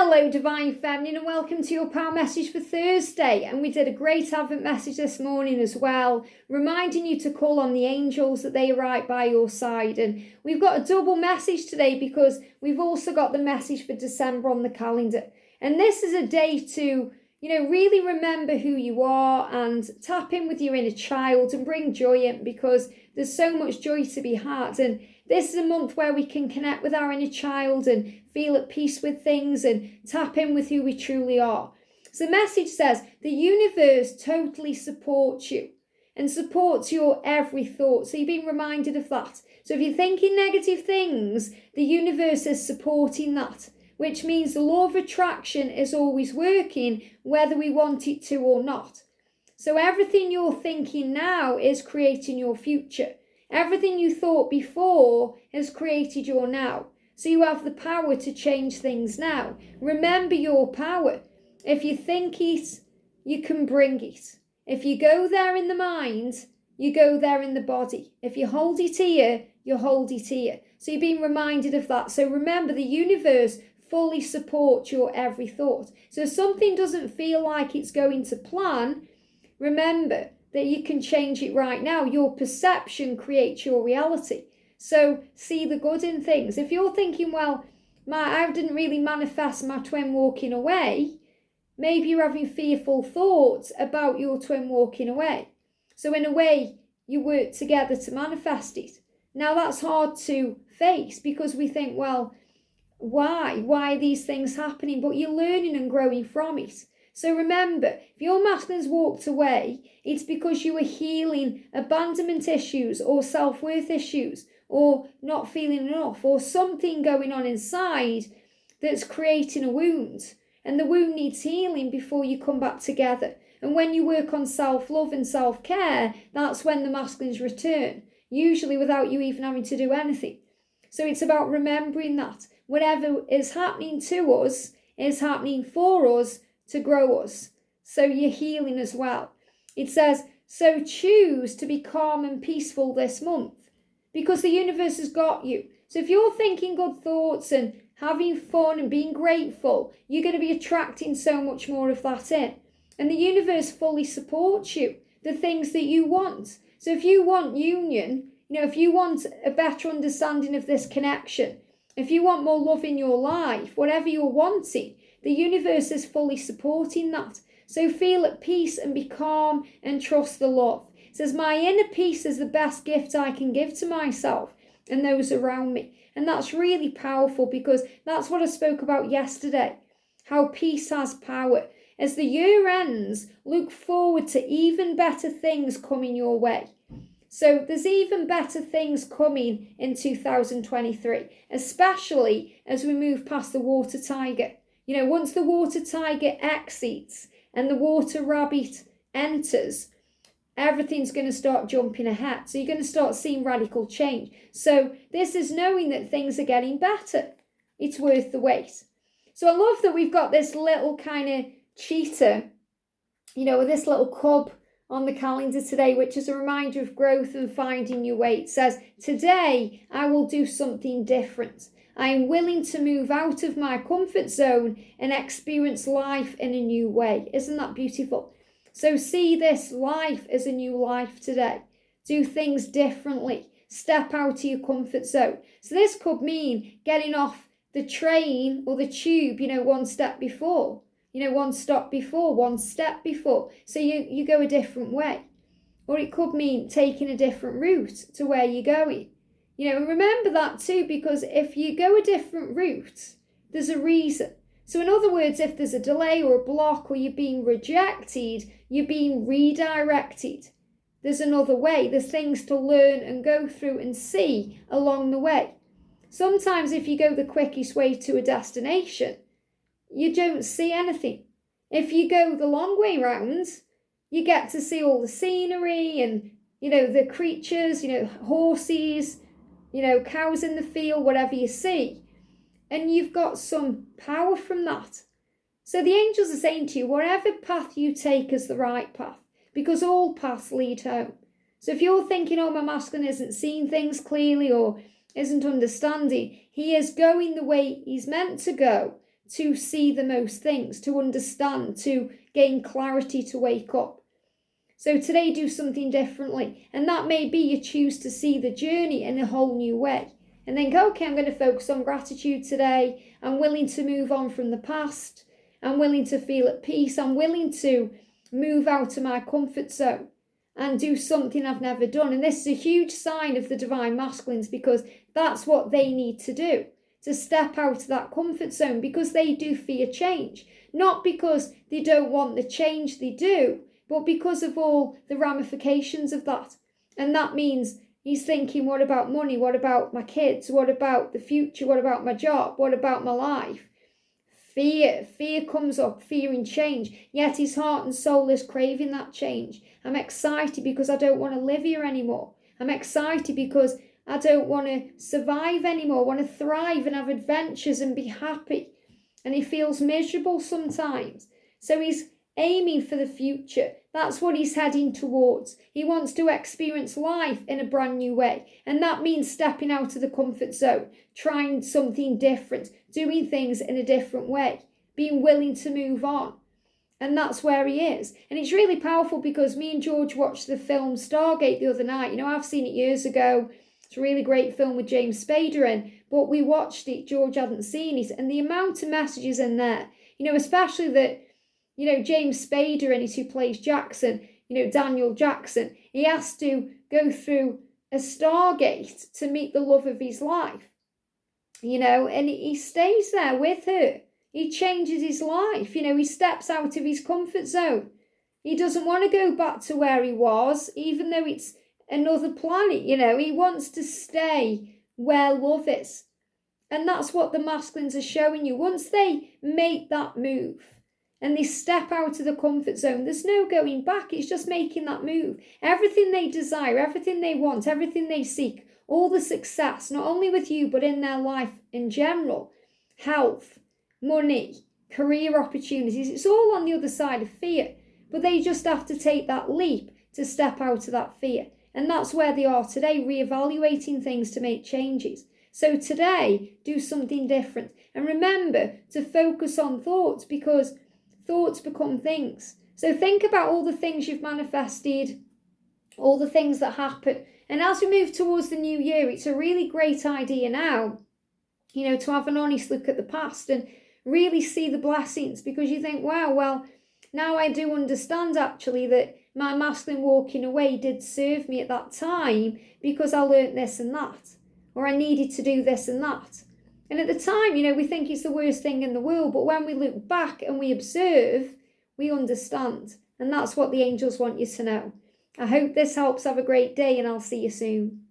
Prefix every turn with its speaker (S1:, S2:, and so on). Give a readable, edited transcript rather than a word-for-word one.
S1: Hello Divine Feminine, and welcome to your power message for Thursday. And we did a great Advent message this morning as well, reminding you to call on the angels that they are right by your side. And we've got a double message today because we've also got the message for December on the calendar. And this is a day to, really remember who you are and tap in with your inner child and bring joy in, because there's so much joy to be had. And this is a month where we can connect with our inner child and feel at peace with things and tap in with who we truly are. So the message says the universe totally supports you and supports your every thought. So you've been reminded of that. So if you're thinking negative things, the universe is supporting that, which means the law of attraction is always working whether we want it to or not. So everything you're thinking now is creating your future. Everything you thought before has created your now. So you have the power to change things now. Remember your power. If you think it, you can bring it. If you go there in the mind, you go there in the body. If you hold it here, you hold it here. So you're being reminded of that. So remember, the universe fully supports your every thought. So if something doesn't feel like it's going to plan, remember that you can change it right now. Your perception creates your reality. So see the good in things. If you're thinking, well, I didn't really manifest my twin walking away, maybe you're having fearful thoughts about your twin walking away. So in a way, you work together to manifest it. Now that's hard to face because we think, well, why are these things happening? But you're learning and growing from it. So remember, if your masculine's walked away, it's because you were healing abandonment issues or self-worth issues or not feeling enough or something going on inside that's creating a wound. And the wound needs healing before you come back together. And when you work on self-love and self-care, that's when the masculines return, usually without you even having to do anything. So it's about remembering that whatever is happening to us is happening for us to grow us. So you're healing as well. It says, so choose to be calm and peaceful this month because the universe has got you. So if you're thinking good thoughts and having fun and being grateful, you're going to be attracting so much more of that in. And the universe fully supports you, the things that you want. So if you want union, if you want a better understanding of this connection, if you want more love in your life, whatever you're wanting, the universe is fully supporting that. So feel at peace and be calm and trust the love. It says, my inner peace is the best gift I can give to myself and those around me. And that's really powerful because that's what I spoke about yesterday, how peace has power. As the year ends, look forward to even better things coming your way. So there's even better things coming in 2023, especially as we move past the water tiger. Once the water tiger exits and the water rabbit enters, everything's going to start jumping ahead. So you're going to start seeing radical change. So this is knowing that things are getting better. It's worth the wait. So I love that we've got this little kind of cheetah, with this little cub on the calendar today, which is a reminder of growth and finding your way. It says, today I will do something different. I am willing to move out of my comfort zone and experience life in a new way. Isn't that beautiful? So see this life as a new life today. Do things differently. Step out of your comfort zone. So this could mean getting off the train or the tube, one step before. One stop before, one step before. So you go a different way. Or it could mean taking a different route to where you're going. Remember that too, because if you go a different route, there's a reason. So in other words, if there's a delay or a block or you're being rejected, you're being redirected. There's another way. There's things to learn and go through and see along the way. Sometimes if you go the quickest way to a destination, you don't see anything. If you go the long way round, you get to see all the scenery and, the creatures, horses, cows in the field, whatever you see. And you've got some power from that. So the angels are saying to you, whatever path you take is the right path, because all paths lead home. So if you're thinking, oh, my masculine isn't seeing things clearly or isn't understanding, he is going the way he's meant to go, to see the most things, to understand, to gain clarity, to wake up. So today, do something differently. And that may be you choose to see the journey in a whole new way. And then go, okay, I'm going to focus on gratitude today. I'm willing to move on from the past. I'm willing to feel at peace. I'm willing to move out of my comfort zone and do something I've never done. And this is a huge sign of the divine masculines, because that's what they need to do, to step out of that comfort zone, because they do fear change. Not because they don't want the change, they do, but because of all the ramifications of that. And that means he's thinking, what about money? What about my kids? What about the future? What about my job? What about my life? Fear comes up, fearing change. Yet his heart and soul is craving that change. I'm excited because I don't want to live here anymore. I'm excited because I don't want to survive anymore. I want to thrive and have adventures and be happy. And he feels miserable sometimes. So he's aiming for the future. That's what he's heading towards. He wants to experience life in a brand new way. And that means stepping out of the comfort zone, trying something different, doing things in a different way, being willing to move on. And that's where he is. And it's really powerful, because me and George watched the film Stargate the other night. You know, I've seen it years ago. It's a really great film with James Spader in. But we watched it, George hadn't seen it. And the amount of messages in there, you know, especially that, you know, James Spader in it, who plays Jackson, you know, Daniel Jackson, he has to go through a Stargate to meet the love of his life, you know, and he stays there with her. He changes his life, you know, he steps out of his comfort zone. He doesn't want to go back to where he was, even though it's another planet, you know, he wants to stay where love is. And that's what the masculines are showing you. Once they make that move, and they step out of the comfort zone, there's no going back. It's just making that move. Everything they desire, everything they want, everything they seek, all the success, not only with you, but in their life in general, health, money, career opportunities, it's all on the other side of fear. But they just have to take that leap to step out of that fear. And that's where they are today, reevaluating things to make changes. So today, do something different. And remember to focus on thoughts, because thoughts become things. So think about all the things you've manifested, all the things that happen. And as we move towards the new year, it's a really great idea now, you know, to have an honest look at the past and really see the blessings, because you think, wow, well, now I do understand actually that my masculine walking away did serve me at that time, because I learnt this and that, or I needed to do this and that. And at the time, you know, we think it's the worst thing in the world, but when we look back and we observe, we understand. And that's what the angels want you to know. I hope this helps. Have a great day, and I'll see you soon.